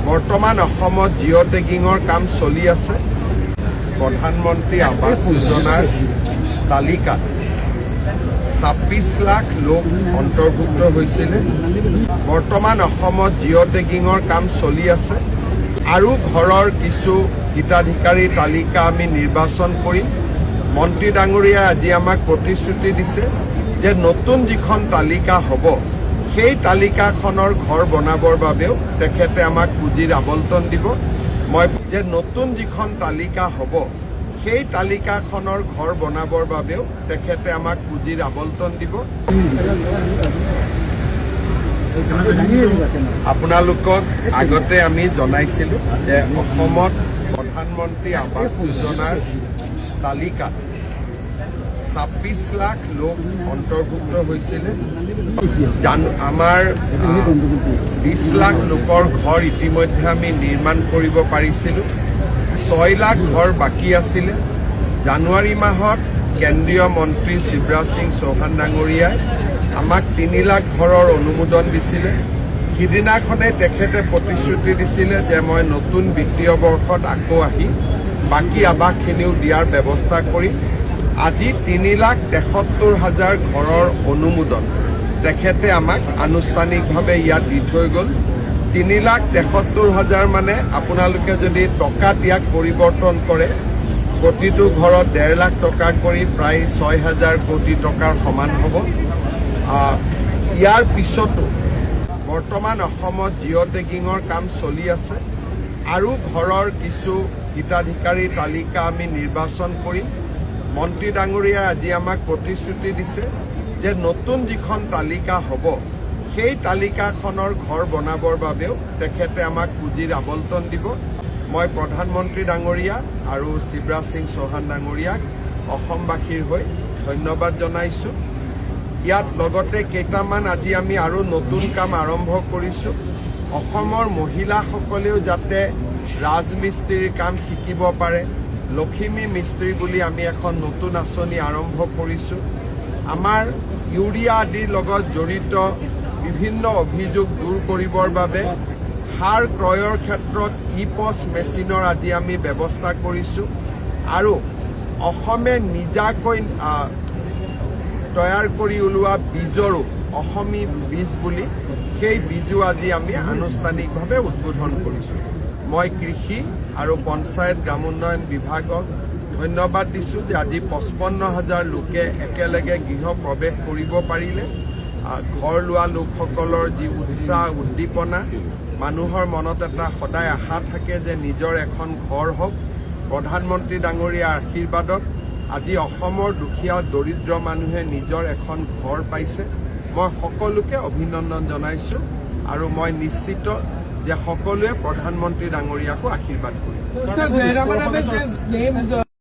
বৰ্তমান অসমত জিঅ' টেগিঙৰ কাম চলি আছে। প্ৰধানমন্ত্ৰী আৱাস যোজনাৰ তালিকাত ২৬ লাখ লোক অন্তৰ্ভুক্ত হৈছিলে। বৰ্তমান অসমত জিঅ' টেগিঙৰ কাম চলি আছে আৰু ঘৰৰ কিছু হিতাধিকাৰীৰ তালিকা আমি নিৰ্বাচন কৰিম। মন্ত্ৰী ডাঙৰীয়াই আজি আমাক প্ৰতিশ্ৰুতি দিছে যে নতুন যিখন তালিকা হ'ব সেই তালিকাখনৰ ঘৰ বনাবৰ বাবেও তেখেতে আমাক পুঁজিৰ আবণ্টন দিব। মই যে নতুন যিখন তালিকা হ'ব সেই তালিকাখনৰ ঘৰ বনাবৰ বাবেও তেখেতে আমাক পুঁজিৰ আবণ্টন দিব। আপোনালোকক আগতে আমি জনাইছিলোঁ যে অসমত প্ৰধানমন্ত্ৰী আৱাস যোজনাৰ তালিকাত ২৬ লাখ লোক অন্তৰ্ভুক্ত হৈছিলে। আমাৰ ২০ লাখ লোকৰ ঘৰ ইতিমধ্যে আমি নিৰ্মাণ কৰিব পাৰিছিলোঁ। ৬ লাখ ঘৰ বাকী আছিলে। জানুৱাৰী মাহত কেন্দ্ৰীয় মন্ত্ৰী শিৱৰাজ সিং চৌহান ডাঙৰীয়াই আমাক ৩ লাখ ঘৰৰ অনুমোদন দিছিলে। সিদিনাখনে তেখেতে প্ৰতিশ্ৰুতি দিছিলে যে মই নতুন বিত্তীয় বৰ্ষত আকৌ আহি বাকী আৱাসখিনিও দিয়াৰ ব্যৱস্থা কৰিম। আজি ৩,৭৩,০০০ ঘৰৰ অনুমোদন তেখেতে আমাক আনুষ্ঠানিকভাৱে ইয়াত দি থৈ গ'ল। ৩,৭৩,০০০ মানে আপোনালোকে যদি টকা ইয়াক পৰিৱৰ্তন কৰে প্ৰতিটো ঘৰত ১.৫ লাখ টকা কৰি প্ৰায় ৬,০০০ কোটি টকাৰ সমান হ'ব। ইয়াৰ পিছতো বৰ্তমান অসমত জিঅ' টেগিঙৰ কাম চলি আছে আৰু ঘৰৰ কিছু হিতাধিকাৰীৰ তালিকা আমি নিৰ্বাচন কৰিম। মন্ত্ৰী ডাঙৰীয়াই আজি আমাক প্ৰতিশ্ৰুতি দিছে যে নতুন যিখন তালিকা হ'ব সেই তালিকাখনৰ ঘৰ বনাবৰ বাবেও তেখেতে আমাক পুঁজিৰ আবণ্টন দিব। মই প্ৰধানমন্ত্ৰী ডাঙৰীয়া আৰু শিৱৰাজ সিং চৌহান ডাঙৰীয়াক অসমবাসীৰ হৈ ধন্যবাদ জনাইছোঁ। ইয়াত লগতে কেইটামান আজি আমি আৰু নতুন কাম আৰম্ভ কৰিছোঁ। অসমৰ মহিলাসকলেও যাতে ৰাজমিস্ত্ৰীৰ কাম শিকিব পাৰে, লখিমী মিস্ত্ৰী বুলি আমি এখন নতুন আঁচনি আৰম্ভ কৰিছোঁ। আমাৰ ইউৰিয়া আদিৰ লগত জড়িত বিভিন্ন অভিযোগ দূৰ কৰিবৰ বাবে সাৰ ক্ৰয়ৰ ক্ষেত্ৰত ই-পছ মেচিনৰ আজি আমি ব্যৱস্থা কৰিছোঁ আৰু অসমে নিজাকৈ তৈয়াৰ কৰি ওলোৱা বীজৰো অসমী বীজ বুলি সেই বীজো আজি আমি আনুষ্ঠানিকভাৱে উদ্বোধন কৰিছোঁ। মই কৃষি আৰু পঞ্চায়ত গ্ৰামোন্নয়ন বিভাগক ধন্যবাদ দিছোঁ যে আজি ৫৫,০০০ লোকে একেলগে গৃহ প্ৰৱেশ কৰিব পাৰিলে। ঘৰ লোৱা লোকসকলৰ যি উৎসাহ উদ্দীপনা, মানুহৰ মনত এটা সদায় আশা থাকে যে নিজৰ এখন ঘৰ হওক। প্ৰধানমন্ত্ৰী ডাঙৰীয়াৰ আশীৰ্বাদত আজি অসমৰ দুখীয়া দৰিদ্ৰ মানুহে নিজৰ এখন ঘৰ পাইছে। মই সকলোকে অভিনন্দন জনাইছোঁ আৰু মই নিশ্চিত যে সকলোৱে প্ৰধানমন্ত্ৰী ডাঙৰীয়াকো আশীৰ্বাদ কৰিম।